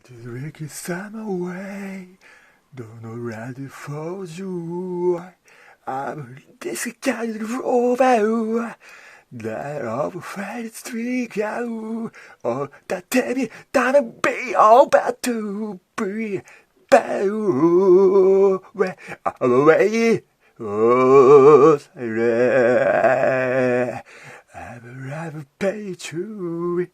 Take some away, don't let it for you. I'm disguised over that of fate streak out. Oh, that baby, that be all but to be away. Oh, silent. I've never paid you.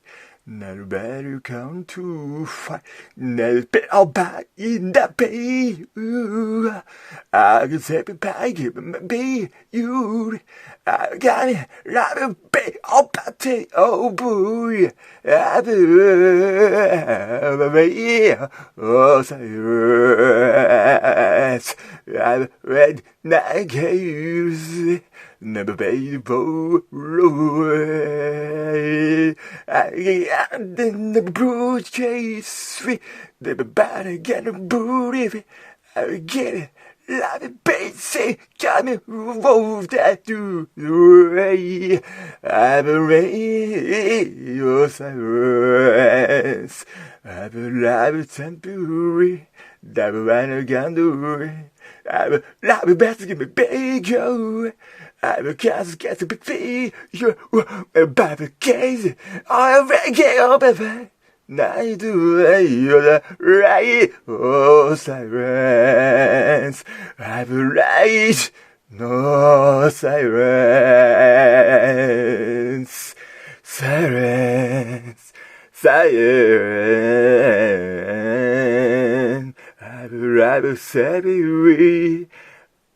Never better come to fight. Never been all back in that bay. I can say goodbye, give me you. I got it, love you, be all back to oh boy. I've oh, silence. I've read negative. Never paid for away. I in the blue chase. Never better get a booty. I get it. Love it, baby. Got me roll that do way. I've arranged your silence. I've loved temporary. Never ran again do it. I've loved best to give me big. I can't get to be you about the case. I get up and I do the right. Oh, silence. I've right. No silence. Silence. Silence. I've rather set me.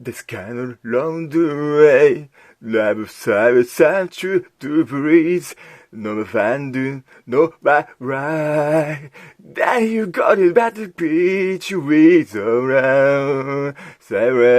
This kind of long way, love silence and true to breathe. No finding, no right. Then you got it back to beat you with around. Silence.